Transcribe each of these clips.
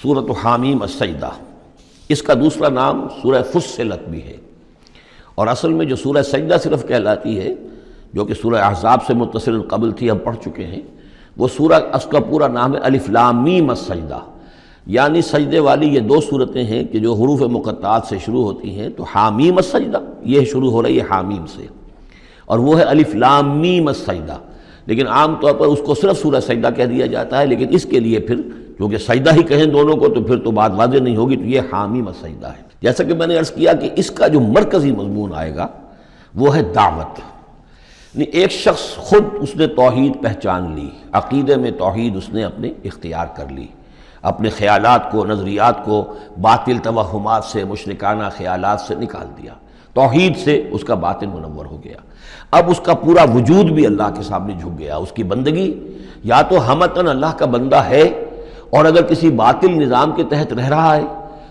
سورۃ حامیم السجدہ، اس کا دوسرا نام سورہ فصلت بھی ہے، اور اصل میں جو سورہ سجدہ صرف کہلاتی ہے، جو کہ سورہ احزاب سے متصل قبل تھی، ہم پڑھ چکے ہیں، وہ سورہ، اس کا پورا نام ہے الف لام میم السجدہ، یعنی سجدے والی یہ دو صورتیں ہیں کہ جو حروف مقطعات سے شروع ہوتی ہیں، تو حامیم السجدہ یہ شروع ہو رہی ہے حامیم سے، اور وہ ہے الف لام میم السجدہ، لیکن عام طور پر اس کو صرف سورہ سجدہ کہہ دیا جاتا ہے، لیکن اس کے لیے پھر کیونکہ سجدہ ہی کہیں دونوں کو تو پھر تو بات واضح نہیں ہوگی، تو یہ حامیم السجدہ ہے۔ جیسا کہ میں نے عرض کیا کہ اس کا جو مرکزی مضمون آئے گا وہ ہے دعوت، یعنی ایک شخص خود اس نے توحید پہچان لی، عقیدے میں توحید اس نے اپنے اختیار کر لی، اپنے خیالات کو، نظریات کو باطل توہمات سے، مشرکانہ خیالات سے نکال دیا، توحید سے اس کا باطن منور ہو گیا۔ اب اس کا پورا وجود بھی اللہ کے سامنے جھک گیا، اس کی بندگی یا تو ہمتاً اللہ کا بندہ ہے، اور اگر کسی باطل نظام کے تحت رہ رہا ہے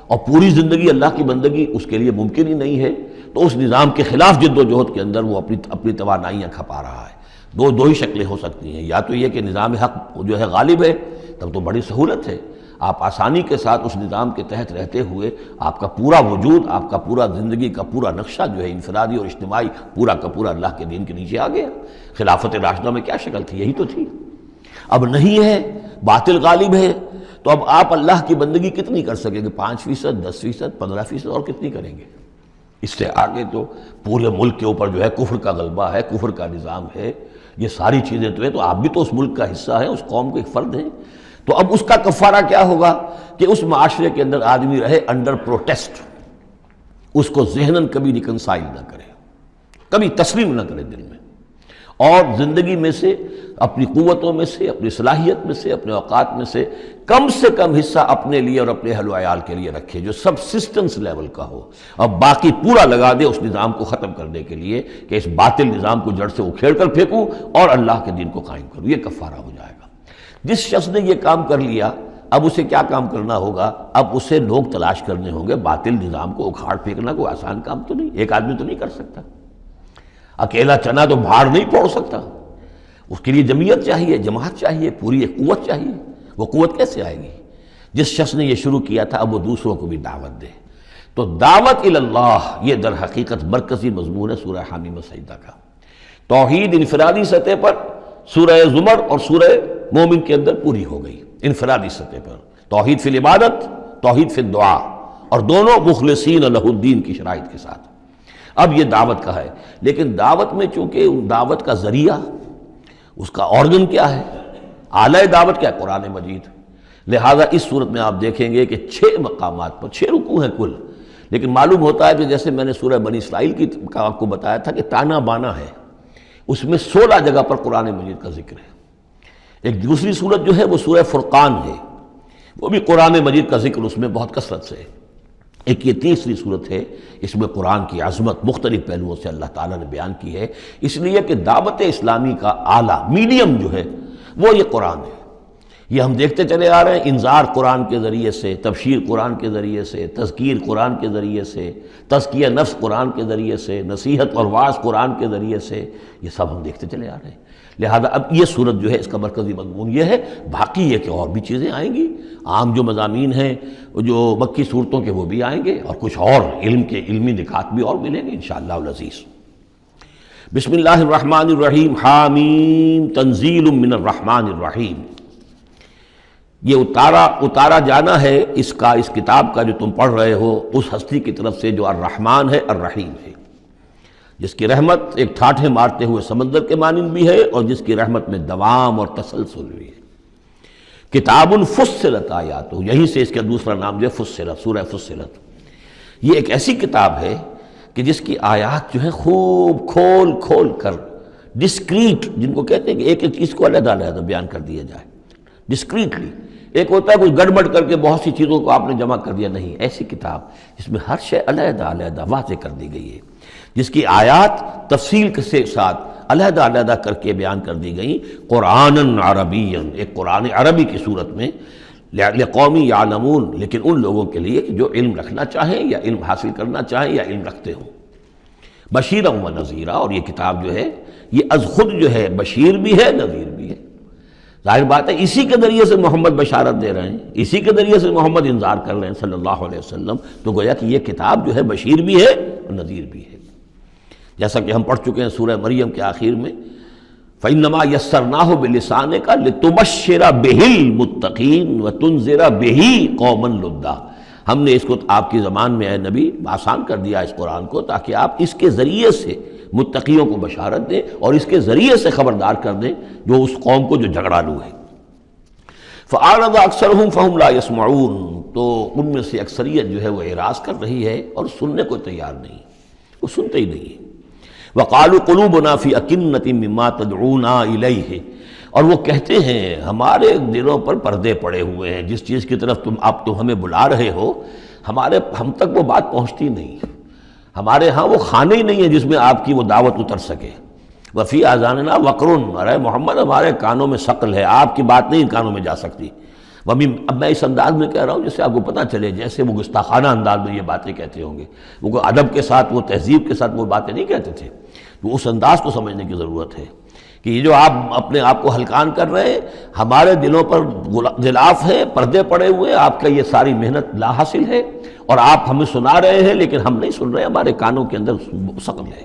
اور پوری زندگی اللہ کی بندگی اس کے لیے ممکن ہی نہیں ہے، تو اس نظام کے خلاف جد و جہد کے اندر وہ اپنی توانائیاں کھپا رہا ہے۔ دو ہی شکلیں ہو سکتی ہیں، یا تو یہ کہ نظام حق جو ہے غالب ہے، تب تو بڑی سہولت ہے، آپ آسانی کے ساتھ اس نظام کے تحت رہتے ہوئے آپ کا پورا وجود، آپ کا پورا زندگی کا پورا نقشہ جو ہے انفرادی اور اجتماعی پورا کا پورا اللہ کے دین کے نیچے آ گیا۔ خلافت راشدہ میں کیا شکل تھی؟ یہی تو تھی۔ اب نہیں ہے، باطل غالب ہے، تو اب آپ اللہ کی بندگی کتنی کر سکیں گے؟ 5%، 10%، 15%، اور کتنی کریں گے؟ اس سے آگے تو پورے ملک کے اوپر جو ہے کفر کا غلبہ ہے، کفر کا نظام ہے، یہ ساری چیزیں تو ہیں، تو آپ بھی تو اس ملک کا حصہ ہیں، اس قوم کے ایک فرد ہیں۔ تو اب اس کا کفارہ کیا ہوگا کہ اس معاشرے کے اندر آدمی رہے انڈر پروٹیسٹ، اس کو ذہناً کبھی ریکنسائل نہ کرے، کبھی تسلیم نہ کرے دل میں، اور زندگی میں سے، اپنی قوتوں میں سے، اپنی صلاحیت میں سے، اپنے اوقات میں سے کم حصہ اپنے لیے اور اپنے اہل و عیال کے لیے رکھے، جو سب سسٹنس لیول کا ہو، اور باقی پورا لگا دے اس نظام کو ختم کرنے کے لیے کہ اس باطل نظام کو جڑ سے اکھیڑ کر پھینکوں اور اللہ کے دین کو قائم کروں۔ یہ کفارہ ہو جائے گا۔ جس شخص نے یہ کام کر لیا، اب اسے کیا کام کرنا ہوگا؟ اب اسے لوگ تلاش کرنے ہوں گے۔ باطل نظام کو اکھاڑ پھینکنا کوئی آسان کام تو نہیں، ایک آدمی تو نہیں کر سکتا، اکیلا چنا تو بھاڑ نہیں پھوڑ سکتا، اس کے لیے جمعیت چاہیے، جماعت چاہیے، پوری ایک قوت چاہیے۔ وہ قوت کیسے آئے گی؟ جس شخص نے یہ شروع کیا تھا اب وہ دوسروں کو بھی دعوت دے۔ تو دعوت اللہ، یہ در حقیقت مرکزی مضمون ہے سورہ حامیم السجدہ کا۔ توحید انفرادی سطح پر سورہ زمر اور سورہ مومن کے اندر پوری ہو گئی، انفرادی سطح پر توحید فی العبادت، توحید فی الدعا، اور دونوں مخلصین لہ الدین کی شرائط کے ساتھ۔ اب یہ دعوت کا ہے، لیکن دعوت میں چونکہ دعوت کا ذریعہ، اس کا آرگن کیا ہے، اعلی دعوت کیا ہے؟ قرآن مجید۔ لہذا اس صورت میں آپ دیکھیں گے کہ 6 مقامات پر 6 رکوع ہیں کل، لیکن معلوم ہوتا ہے کہ جیسے میں نے سورہ بنی اسرائیل کی آپ کو بتایا تھا کہ تانا بانا ہے، اس میں 16 جگہ پر قرآن مجید کا ذکر ہے۔ ایک دوسری صورت جو ہے وہ سورہ فرقان ہے، وہ بھی قرآن مجید کا ذکر اس میں بہت کثرت سے ہے۔ ایک یہ تیسری صورت ہے، اس میں قرآن کی عظمت مختلف پہلوؤں سے اللہ تعالیٰ نے بیان کی ہے، اس لیے کہ دعوت اسلامی کا اعلیٰ میڈیم جو ہے وہ یہ قرآن ہے۔ یہ ہم دیکھتے چلے آ رہے ہیں، انذار قرآن کے ذریعے سے، تبشیر قرآن کے ذریعے سے، تذکیر قرآن کے ذریعے سے، تزکیہ نفس قرآن کے ذریعے سے، نصیحت اور وعظ قرآن کے ذریعے سے، یہ سب ہم دیکھتے چلے آ رہے ہیں۔ لہذا اب یہ صورت جو ہے اس کا مرکزی مضمون یہ ہے، باقی یہ کہ اور بھی چیزیں آئیں گی، عام جو مضامین ہیں جو مکی صورتوں کے وہ بھی آئیں گے، اور کچھ اور علمی نکات بھی اور ملیں گے انشاءاللہ العزیز۔ بسم اللہ الرحمن الرحیم، حامیم تنزیل من الرحمن الرحیم۔ یہ اتارا جانا ہے اس کتاب کا جو تم پڑھ رہے ہو، اس ہستی کی طرف سے جو الرحمن ہے، الرحیم ہے، جس کی رحمت ایک ٹھاٹھے مارتے ہوئے سمندر کے مانند بھی ہے، اور جس کی رحمت میں دوام اور تسلسل بھی ہے۔ کتاب فصلت آیاتہ، یہیں سے اس کا دوسرا نام جو ہے فصلت، سورہ فصلت۔ یہ ایک ایسی کتاب ہے کہ جس کی آیات جو ہیں خوب کھول کھول کر، ڈسکریٹ جن کو کہتے ہیں کہ ایک ایک چیز کو علیحدہ علیحدہ بیان کر دیا جائے، ڈسکریٹلی۔ ایک ہوتا ہے کچھ گڑبڑ کر کے بہت سی چیزوں کو آپ نے جمع کر دیا، نہیں، ایسی کتاب جس میں ہر شے علیحدہ علیحدہ واضح کر دی گئی ہے، جس کی آیات تفصیل کے ساتھ علیحدہ علیحدہ کر کے بیان کر دی گئیں، قرآنً عربیًا، ایک قرآن عربی کی صورت میں، لقوم یعلمون، لیکن ان لوگوں کے لیے کہ جو علم رکھنا چاہیں یا علم حاصل کرنا چاہیں یا علم رکھتے ہوں، بشیرًا و نذیرا۔ اور یہ کتاب جو ہے یہ از خود جو ہے بشیر بھی ہے، نذیر بھی ہے۔ ظاہر بات ہے اسی کے ذریعے سے محمد بشارت دے رہے ہیں، اسی کے ذریعے سے محمد انذار کر رہے ہیں صلی اللہ علیہ وسلم، تو گویا کہ یہ کتاب جو ہے بشیر بھی ہے اور نذیر بھی ہے۔ جیسا کہ ہم پڑھ چکے ہیں سورہ مریم کے آخر میں فَإِنَّمَا يَسَّرْنَاهُ بِلِسَانِكَ لِتُبَشِّرَ بِهِ الْمُتَّقِينَ وَتُنذِرَ بِهِ قَوْمًا لُدًّا، ہم نے اس کو آپ کی زبان میں اے نبی آسان کر دیا اس قرآن کو، تاکہ آپ اس کے ذریعے سے متقیوں کو بشارت دیں اور اس کے ذریعے سے خبردار کر دیں جو اس قوم کو جو جھگڑالو ہے۔ فَأَعْرَضَ أَكْثَرُهُمْ فَهُمْ لَا يَسْمَعُونَ، تو ان میں سے اکثریت جو ہے وہ اعراض کر رہی ہے اور سننے کو تیار نہیں، وہ سنتے ہی نہیں ہے۔ وَقَالُوا قُلُوبُنَا فِي أَكِنَّةٍ مِّمَّا تَدْعُونَا إِلَيْهِ، اور وہ کہتے ہیں ہمارے دلوں پر پردے پڑے ہوئے ہیں، جس چیز کی طرف تم ہمیں بلا رہے ہو ہم تک وہ بات پہنچتی نہیں، ہمارے ہاں وہ خانے ہی نہیں ہے جس میں آپ کی وہ دعوت اتر سکے۔ وفی آذاننا وقرن، ارے محمد ہمارے کانوں میں ثقل ہے، آپ کی بات نہیں ان کانوں میں جا سکتی۔ اب میں اس انداز میں کہہ رہا ہوں جس سے آپ کو پتہ چلے، جیسے وہ گستاخانہ انداز میں یہ باتیں کہتے ہوں گے، وہ ادب کے ساتھ، وہ تہذیب کے ساتھ وہ باتیں نہیں کہتے تھے، تو اس انداز کو سمجھنے کی ضرورت ہے کہ یہ جو آپ اپنے آپ کو ہلکان کر رہے ہیں، ہمارے دلوں پر غلاف ہے، پردے پڑے ہوئے، آپ کا یہ ساری محنت لا حاصل ہے، اور آپ ہمیں سنا رہے ہیں لیکن ہم نہیں سن رہے، ہمارے کانوں کے اندر ثقل ہے۔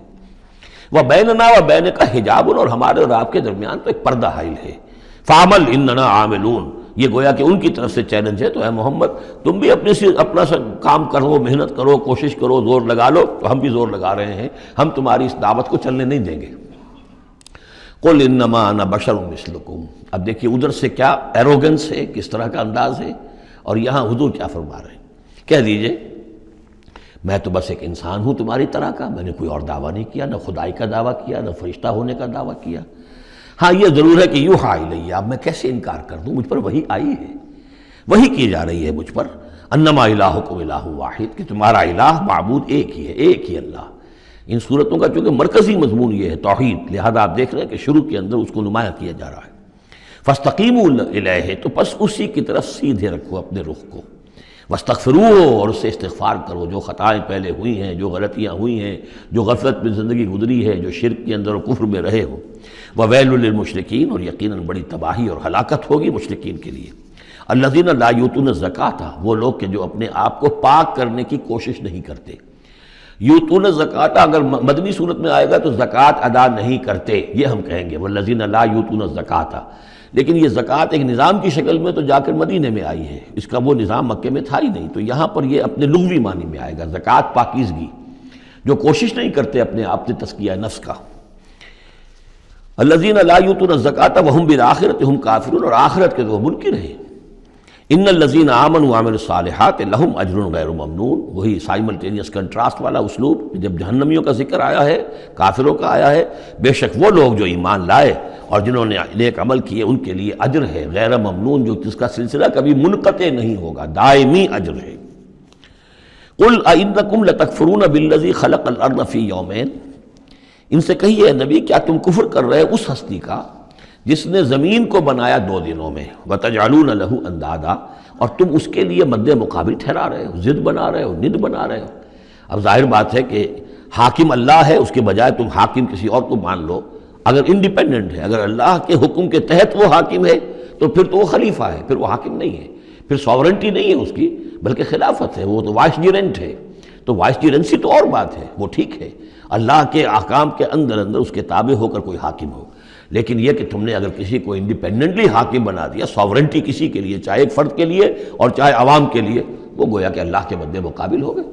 وَبَيْنَنَا وَبَيْنَكَ حِجَابٌ، اور ہمارے اور آپ کے درمیان تو ایک پردہ حائل ہے۔ فَعَمَلْ إِنَّنَا عَامِلُونَ، یہ گویا کہ ان کی طرف سے چیلنج ہے، تو اے محمد تم بھی اپنا کام کرو، محنت کرو، کوشش کرو، زور لگا لو، تو ہم بھی زور لگا رہے ہیں، ہم تمہاری اس دعوت کو چلنے نہیں دیں گے۔ قُلْ إِنَّمَا أَنَا بَشَرٌ مِثْلُكُمْ، اب دیکھیے ادھر سے کیا ایروگنس ہے، کس طرح کا انداز ہے، اور یہاں حضور کیا فرما رہے ہیں، کہہ دیجئے میں تو بس ایک انسان ہوں تمہاری طرح کا، میں نے کوئی اور دعویٰ نہیں کیا، نہ خدائی کا دعویٰ کیا، نہ فرشتہ ہونے کا دعویٰ کیا۔ ہاں یہ ضرور ہے کہ یوحیٰ الیہ، اب میں کیسے انکار کر دوں، مجھ پر وحی آئی ہے، وحی کی جا رہی ہے مجھ پر، انما الہکم الہ واحد، کہ تمہارا الہ معبود ایک ہی ہے، ایک ہی اللہ۔ ان صورتوں کا چونکہ مرکزی مضمون یہ ہے توحید، لہذا آپ دیکھ رہے ہیں کہ شروع کے اندر اس کو نمایاں کیا جا رہا ہے۔ فاستقیموا الیہ، تو پس اسی کی طرف سیدھے رکھو اپنے رخ کو، واستغفروہ، اور اس سے استغفار کرو، جو خطائیں پہلے ہوئی ہیں، جو غلطیاں ہوئی ہیں، جو غفلت میں زندگی گزری ہے، جو شرک کے اندر اور کفر میں رہے ہو۔ وَوَيْلٌ لِّلْمُشْرِكِينَ، اور یقیناً بڑی تباہی اور ہلاکت ہوگی مشرکین کے لیے۔ الَّذِينَ لَا يُؤْتُونَ الزَّكَاةَ، وہ لوگ کہ جو اپنے آپ کو پاک کرنے کی کوشش نہیں کرتے۔ یؤتون الزکوٰۃ اگر مدنی صورت میں آئے گا تو زکوٰۃ ادا نہیں کرتے، یہ ہم کہیں گے وَالَّذِينَ لَا يُؤْتُونَ الزَّكَاةَ، لیکن یہ زکوٰۃ ایک نظام کی شکل میں تو جا کر مدینے میں آئی ہے، اس کا وہ نظام مکے میں تھا ہی نہیں، تو یہاں پر یہ اپنے لغوی معنی میں آئے گا، زکوٰۃ پاکیزگی، جو کوشش نہیں کرتے اپنے آپ سے تزکیہ نفس کا۔ الذین لا یؤتون الزکوٰۃ وہم بالآخرۃ ہم کافرون، اور آخرت کے وہ منکر ہیں۔ ان الذین آمنوا وعملوا الصالحات لہم اجر غیر ممنون، وہی سائملٹینیس کنٹراسٹ والا اسلوب، جب جہنمیوں کا ذکر آیا ہے، کافروں کا آیا ہے، بے شک وہ لوگ جو ایمان لائے اور جنہوں نے نیک عمل کیے ان کے لیے اجر ہے غیر ممنون، جو جس کا سلسلہ کبھی منقطع نہیں ہوگا، دائمی اجر ہے۔ قل اَإِنَّكُمْ لَتَكْفُرُونَ بِالَّذِي خَلَقَ الْأَرْضَ فِي يَوْمَيْنِ، ان سے کہیے نبی کیا تم کفر کر رہے اس ہستی کا جس نے زمین کو بنایا 2 دنوں میں، وَتَجْعَلُونَ لَهُ أَندَادًا، اور تم اس کے لیے مد مقابل ٹھہرا رہے ہو، ضد بنا رہے ہو، ند بنا رہے ہو۔ اب ظاہر بات ہے کہ حاکم اللہ ہے، اس کے بجائے تم حاکم کسی اور کو مان لو، اگر انڈیپینڈنٹ ہے، اگر اللہ کے حکم کے تحت وہ حاکم ہے تو پھر تو وہ خلیفہ ہے، پھر وہ حاکم نہیں ہے، پھر ساورنٹی نہیں ہے اس کی بلکہ خلافت ہے، وہ تو وائس جیرنٹ ہے، تو وائس جیرنسی تو اور بات ہے، وہ ٹھیک ہے، اللہ کے احکام کے اندر اس کے تابع ہو کر کوئی حاکم ہو، لیکن یہ کہ تم نے اگر کسی کو انڈیپینڈنٹلی حاکم بنا دیا، ساورنٹی کسی کے لیے، چاہے ایک فرد کے لیے اور چاہے عوام کے لیے، وہ گویا کہ اللہ کے مد مقابل ہو گئے۔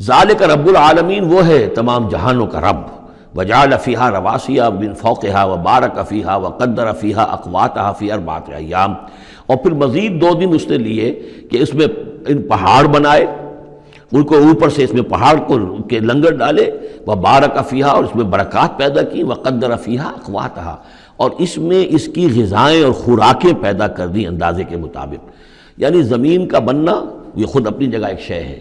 ذالک رب العالمین، وہ ہے تمام جہانوں کا رب، وجعل فیہا رواسیا من فوقہا وبارک فیہا وقدر فیہا اقواتہا فی 4 ایام، اور پھر مزید 2 دن اس نے لیے کہ اس میں ان پہاڑ بنائے، ان کو اوپر سے اس میں پہاڑ کو کے لنگر ڈالے، وبارک فیہا، اور اس میں برکات پیدا کی، وقدر فیہا اقواتہا، اور اس میں اس کی غذائیں اور خوراکیں پیدا کر دی اندازے کے مطابق۔ یعنی زمین کا بننا یہ خود اپنی جگہ ایک شے ہے،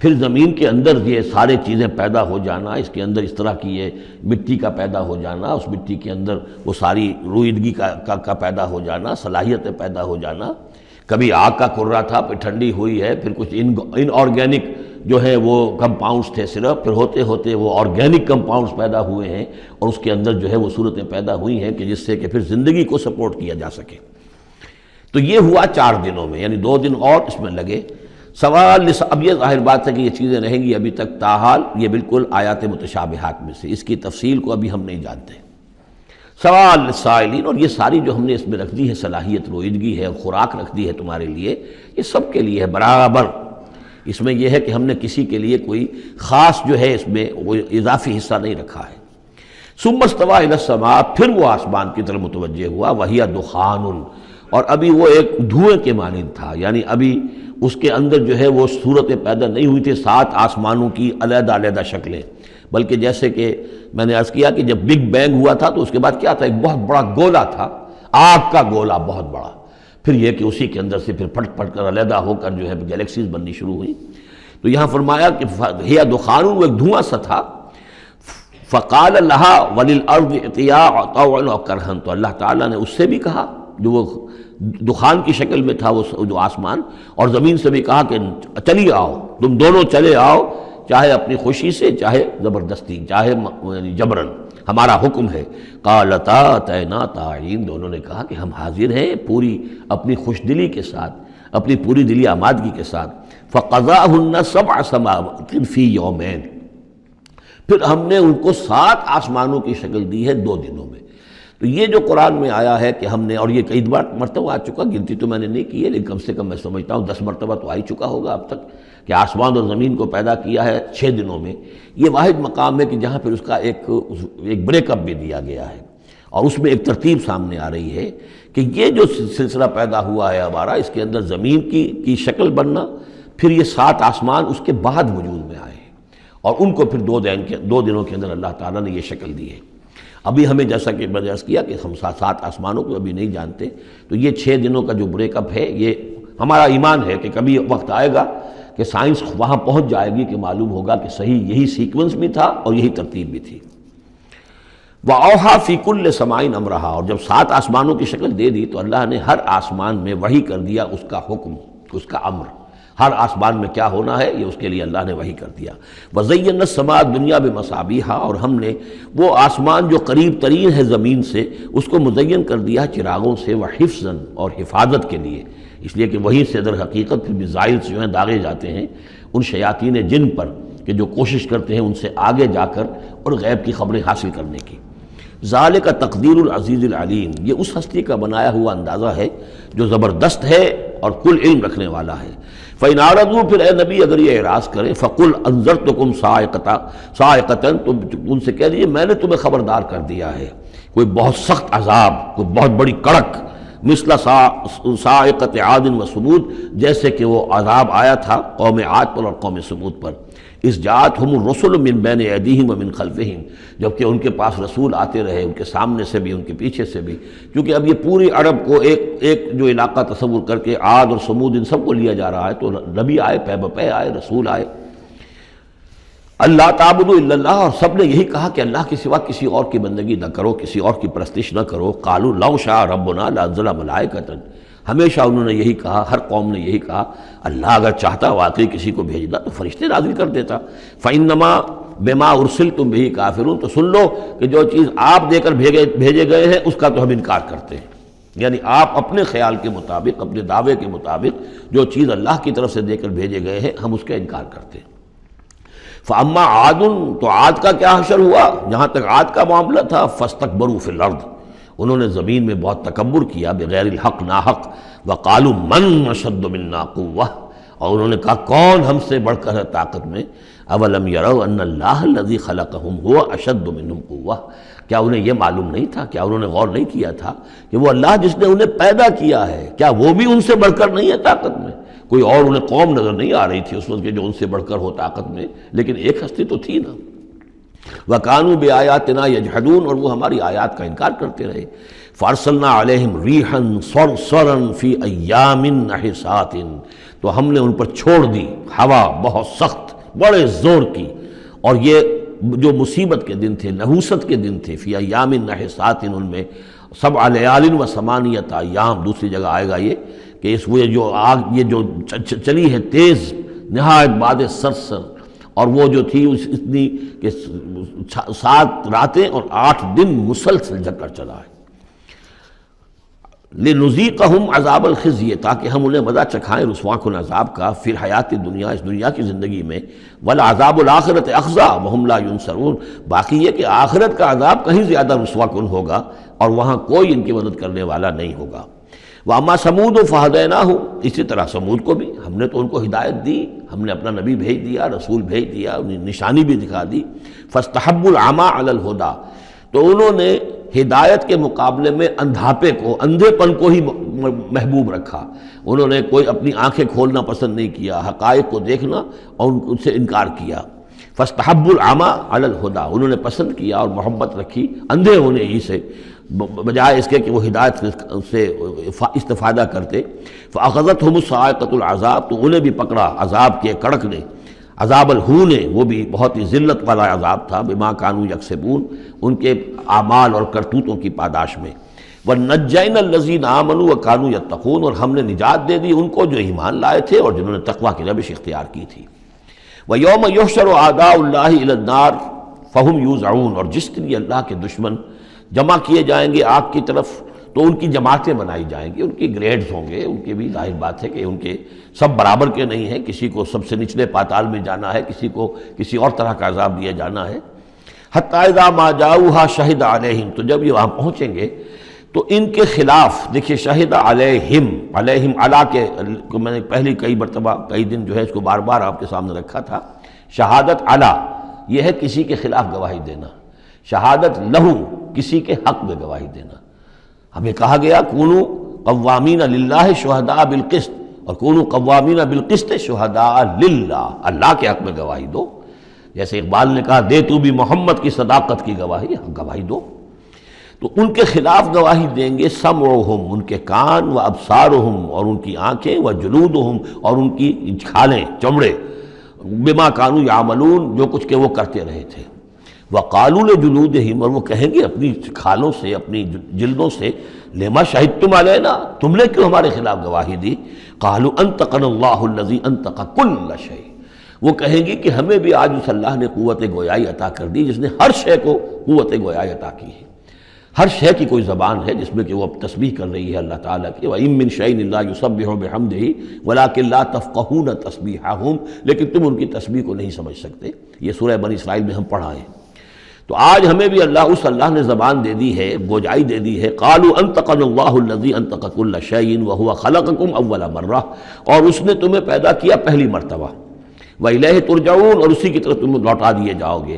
پھر زمین کے اندر یہ سارے چیزیں پیدا ہو جانا، اس کے اندر اس طرح کی یہ مٹی کا پیدا ہو جانا، اس مٹی کے اندر وہ ساری روئیدگی کا پیدا ہو جانا، صلاحیتیں پیدا ہو جانا، کبھی آگ کا کرہ تھا پھر ٹھنڈی ہوئی ہے، پھر کچھ ان آرگینک جو ہے وہ کمپاؤنڈز تھے صرف، پھر ہوتے ہوتے وہ آرگینک کمپاؤنڈز پیدا ہوئے ہیں اور اس کے اندر جو ہے وہ صورتیں پیدا ہوئی ہیں کہ جس سے کہ پھر زندگی کو سپورٹ کیا جا سکے۔ تو یہ ہوا 4 دنوں میں، یعنی 2 دن اور اس میں لگے۔ سوال اب یہ ظاہر بات ہے کہ یہ چیزیں رہیں گی ابھی تک، تاحال یہ بالکل آیات متشابہات میں سے، اس کی تفصیل کو ابھی ہم نہیں جانتے۔ سوال للسائلین، اور یہ ساری جو ہم نے اس میں رکھ دی ہے صلاحیت رویدگی ہے اور خوراک رکھ دی ہے تمہارے لیے، یہ سب کے لیے ہے برابر۔ اس میں یہ ہے کہ ہم نے کسی کے لیے کوئی خاص جو ہے اس میں وہ اضافی حصہ نہیں رکھا ہے۔ ثم استوى الى السماء، پھر وہ آسمان کی طرف متوجہ ہوا، وہی دخان، اور ابھی وہ ایک دھوئیں کے مانند تھا، یعنی ابھی اس کے اندر جو ہے وہ صورتیں پیدا نہیں ہوئی تھی 7 آسمانوں کی علیحدہ علیحدہ شکلیں، بلکہ جیسے کہ میں نے عرض کیا کہ جب بگ بینگ ہوا تھا تو اس کے بعد کیا تھا، ایک بہت بڑا گولا تھا، آگ کا گولا بہت بڑا، پھر یہ کہ اسی کے اندر سے پھر پھٹ پھٹ کر علیحدہ ہو کر جو ہے گیلیکسیز بننی شروع ہوئی۔ تو یہاں فرمایا کہ ہی دخان، وہ ایک دھواں سا تھا، فقال لها وللارض ائتيا طوعا وكرها، تو اللہ تعالیٰ نے اس سے بھی کہا جو وہ دخان کی شکل میں تھا وہ جو آسمان، اور زمین سے بھی کہا کہ چلی آؤ، تم دونوں چلے آؤ، چاہے اپنی خوشی سے، چاہے زبردستی، چاہے یعنی جبرن، ہمارا حکم ہے۔ قالتا اتینا طاعین، دونوں نے کہا کہ ہم حاضر ہیں پوری اپنی خوش دلی کے ساتھ، اپنی پوری دلی آمادگی کے ساتھ۔ فقضاہن 7 سماوات فی یومین، پھر ہم نے ان کو 7 آسمانوں کی شکل دی ہے 2 دنوں میں۔ تو یہ جو قرآن میں آیا ہے کہ ہم نے، اور یہ کئی مرتبہ آ چکا، گنتی تو میں نے نہیں کی ہے لیکن کم سے کم میں سمجھتا ہوں 10 مرتبہ تو آ ہی چکا ہوگا اب تک، کہ آسمان اور زمین کو پیدا کیا ہے 6 دنوں میں۔ یہ واحد مقام ہے کہ جہاں پھر اس کا ایک بریک اپ بھی دیا گیا ہے، اور اس میں ایک ترتیب سامنے آ رہی ہے کہ یہ جو سلسلہ پیدا ہوا ہے ہمارا، اس کے اندر زمین کی شکل بننا، پھر یہ 7 آسمان اس کے بعد وجود میں آئے ہیں، اور ان کو پھر 2 دنوں کے اندر اللہ تعالیٰ نے یہ شکل دی ہے۔ ابھی ہمیں جیسا کہ میں نے عرض کیا کہ ہم 7 آسمانوں کو ابھی نہیں جانتے، تو یہ 6 دنوں کا جو بریک اپ ہے، یہ ہمارا ایمان ہے کہ کبھی وقت آئے گا کہ سائنس وہاں پہنچ جائے گی کہ معلوم ہوگا کہ صحیح یہی سیکوینس بھی تھا اور یہی ترتیب بھی تھی۔ وَأَوْحَىٰ فِي كُلِّ سَمَاءٍ أَمْرَهَا، اور جب 7 آسمانوں کی شکل دے دی تو اللہ نے ہر آسمان میں وحی کر دیا اس کا حکم، اس کا امر، ہر آسمان میں کیا ہونا ہے یہ اس کے لیے اللہ نے وحی کر دیا۔ وَزَيَّنَّا السَّمَاءَ الدُّنْيَا بِمَصَابِيحَ، اور ہم نے وہ آسمان جو قریب ترین ہے زمین سے اس کو مزین کر دیا چراغوں سے، وَحِفْظًا، اور حفاظت کے لیے، اس لیے کہ وہیں سے در حقیقت پھر میزائل جو ہیں داغے جاتے ہیں ان شیاطین جن پر کہ جو کوشش کرتے ہیں ان سے آگے جا کر اور غیب کی خبریں حاصل کرنے کی۔ ذالک تقدیر العزیز العلیم، یہ اس ہستی کا بنایا ہوا اندازہ ہے جو زبردست ہے اور کل علم رکھنے والا ہے۔ فَإِنْ أَعْرَضُوا، پھر اے نبی اگر یہ اعراض کریں، فَقُلْ أَنذَرْتُكُمْ صَاعِقَةً، تو ان سے کہہ دیجیے میں نے تمہیں خبردار کر دیا ہے کوئی بہت سخت عذاب، کوئی بہت بڑی کڑک، مثل صاعقۃ عاد و ثمود، جیسے کہ وہ عذاب آیا تھا قوم عاد پر اور قوم ثمود پر، اذ جاءتہم الرسل من بین ایدیہم ومن خلفہم، جبکہ ان کے پاس رسول آتے رہے ان کے سامنے سے بھی ان کے پیچھے سے بھی، کیونکہ اب یہ پوری عرب کو ایک جو علاقہ تصور کر کے عاد اور ثمود ان سب کو لیا جا رہا ہے، تو نبی آئے، پے بپے آئے، رسول آئے۔ اللہ تعبدوا الا اللہ، اور سب نے یہی کہا کہ اللہ کے سوا کسی اور کی بندگی نہ کرو، کسی اور کی پرستش نہ کرو۔ قالوا لو شاء ربنا لانزل ملائکۃ، ہمیشہ انہوں نے یہی کہا، ہر قوم نے یہی کہا اللہ اگر چاہتا واقعی کسی کو بھیجنا تو فرشتے نازل کر دیتا۔ فإنما بما ارسلتم به کافرون، تو سن لو کہ جو چیز آپ دے کر بھیجے گئے ہیں اس کا تو ہم انکار کرتے ہیں، یعنی آپ اپنے خیال کے مطابق، اپنے دعوے کے مطابق جو چیز اللہ کی طرف سے دے کر بھیجے گئے ہیں ہم اس کا انکار کرتے ہیں۔ فاما عاد، تو عاد کا کیا حشر ہوا، جہاں تک عاد کا معاملہ تھا، فاستکبروا فی الارض، انہوں نے زمین میں بہت تکبر کیا بغیر الحق، ناحق، وقالوا من اشد منا قوہ، اور انہوں نے کہا کون ہم سے بڑھ کر ہے طاقت میں۔ اولم یروا ان اللہ الذی خلقہم هو اشد منہم قوہ، کیا انہیں یہ معلوم نہیں تھا، کیا انہوں نے غور نہیں کیا تھا کہ وہ اللہ جس نے انہیں پیدا کیا ہے کیا وہ بھی ان سے بڑھ کر نہیں ہے طاقت میں؟ کوئی اور انہیں قوم نظر نہیں آ رہی تھی اس وقت کہ جو ان سے بڑھ کر ہو طاقت میں، لیکن ایک ہستی تو تھی نا۔ وَكَانُوا بِآيَاتِنَا يَجْحَدُونَ، اور وہ ہماری آیات کا انکار کرتے رہے۔ فَأَرْسَلْنَا عَلَيْهِمْ رِيحًا صَرْصَرًا فِي أَيَّامٍ نَحِسَاتٍ، تو ہم نے ان پر چھوڑ دی ہوا بہت سخت، بڑے زور کی، اور یہ جو مصیبت کے دن تھے، نحوست کے دن تھے، فی ایام نحسات، ان میں 7 لیال و 8 ایام، دوسری جگہ آئے گا یہ کہ اس وہ جو آگ یہ جو چلی ہے تیز نہایت باد سرسر، اور وہ جو تھی اتنی کہ 7 راتیں اور 8 دن مسلسل چکر چلا ہے۔ لِنُذِيقَهُمْ عَذَابَ الْخِزْيِ، تاکہ ہم انہیں مزہ چکھائیں رسوا کن عذاب کا، فی الحیات دنیا، اس دنیا کی زندگی میں، وَالْعَذَابُ الْآخِرَةِ أَخْزَىٰ وَهُمْ لَا يُنصَرُونَ، باقی یہ کہ آخرت کا عذاب کہیں زیادہ رسوا کن ہوگا اور وہاں کوئی ان کی مدد کرنے والا نہیں ہوگا۔ وَأَمَّا ثَمُودُ فَهَدَيْنَاهُمْ، اسی طرح سمود کو بھی ہم نے تو ان کو ہدایت دی، ہم نے اپنا نبی بھیج دیا، رسول بھیج دیا، انہیں نشانی بھی دکھا دی۔ فَاسْتَحَبُّوا الْعَمَىٰ عَلَى الْهُدَىٰ، تو انہوں نے ہدایت کے مقابلے میں اندھاپے کو، اندھے پن کو ہی محبوب رکھا۔ انہوں نے کوئی اپنی آنکھیں کھولنا پسند نہیں کیا، حقائق کو دیکھنا اور ان سے انکار کیا۔ فَاسْتَحَبُّوا الْعَمَىٰ عَلَى الْهُدَىٰ، انہوں نے پسند کیا اور محبت رکھی اندھے ہونے ہی سے، بجائے اس کے کہ وہ ہدایت سے استفادہ کرتے۔ فَأَخَذَتْهُمُ الصَّاعِقَةُ الْعَذَابُ، تو انہیں بھی پکڑا عذاب کے کڑک نے، عذاب الہون، وہ بھی بہت ہی ذلت والا عذاب تھا، بما کانوا یکسبون، ان کے اعمال اور کرتوتوں کی پاداش میں۔ وَنَجَّيْنَا الَّذِينَ آمَنُوا وَكَانُوا يَتَّقُونَ، اور ہم نے نجات دے دی ان کو جو ایمان لائے تھے اور جنہوں نے تقویٰ کی روش اختیار کی تھی۔ وَيَوْمَ يُحْشَرُ أَعْدَاءُ اللَّهِ إِلَى النَّارِ فَهُمْ يُوزَعُونَ، اور جس دن اللہ کے دشمن جمع کیے جائیں گے آگ کی طرف تو ان کی جماعتیں بنائی جائیں گی، ان کی گریڈز ہوں گے، ان کی بھی ظاہر بات ہے کہ ان کے سب برابر کے نہیں ہیں، کسی کو سب سے نچلے پاتال میں جانا ہے، کسی کو کسی اور طرح کا عذاب دیا جانا ہے۔ حَتَّىٰ إِذَا مَا جَاءُوهَا شَهِدَ عَلَيْهِمْ، تو جب یہ وہاں پہنچیں گے تو ان کے خلاف، دیکھیے شہد علیہم علا کے میں نے پہلی کئی مرتبہ کئی دن جو ہے اس کو بار بار آپ کے سامنے رکھا تھا۔ شہادت علا یہ ہے کسی کے خلاف گواہی دینا، شہادت لہو کسی کے حق میں گواہی دینا۔ ہمیں کہا گیا کونوا قوامین للہ شہداء بالقسط، اور کونوا قوامین بالقسط شہداء للہ، اللہ کے حق میں گواہی دو۔ جیسے اقبال نے کہا دے تو بھی محمد کی صداقت کی گواہی، گواہی دو۔ تو ان کے خلاف گواہی دیں گے سمعہم، ان کے کان، و ابصارہم، اور ان کی آنکھیں، و جلودہم، اور ان کی کھالیں، چمڑے، بما کانوا یعملون، جو کچھ کہ وہ کرتے رہے تھے۔ وَقَالُوا لِجُلُودِهِمْ، اور وہ کہیں گے اپنی کھالوں سے، اپنی جلدوں سے، لِمَا شَهِدتُّمْ عَلَيْنَا، تم نے کیوں ہمارے خلاف گواہی دی؟ قَالُوا أَنطَقَنَا اللَّهُ الَّذِي أَنطَقَ كُلَّ شَيْءٍ، وہ کہیں گی کہ ہمیں بھی آج اس اللہ نے قوت گویائی عطا کر دی جس نے ہر شے کو قوت گویائی عطا کی ہے۔ ہر شے کی کوئی زبان ہے جس میں کہ وہ تسبیح کر رہی ہے اللہ تعالیٰ کی۔ وَإِن مِّن شَيْءٍ إِلَّا يُسَبِّحُ بِحَمْدِهِ وَلَٰكِن لَّا تَفْقَهُونَ تَسْبِيحَهُمْ، لیکن تم ان کی تسبیح کو نہیں سمجھ سکتے۔ یہ سورہ بنی اسرائیل میں ہم پڑھا ہے۔ تو آج ہمیں بھی اس اللہ نے زبان دے دی ہے، گوجائی دے دی ہے۔ قالوا انطقنا اللہ الذی انطق کل شیء وہو خلقکم اول مرہ، اور اس نے تمہیں پیدا کیا پہلی مرتبہ۔ وإلیہ ترجعون، اور اسی کی طرف تم لوٹا دیے جاؤ گے۔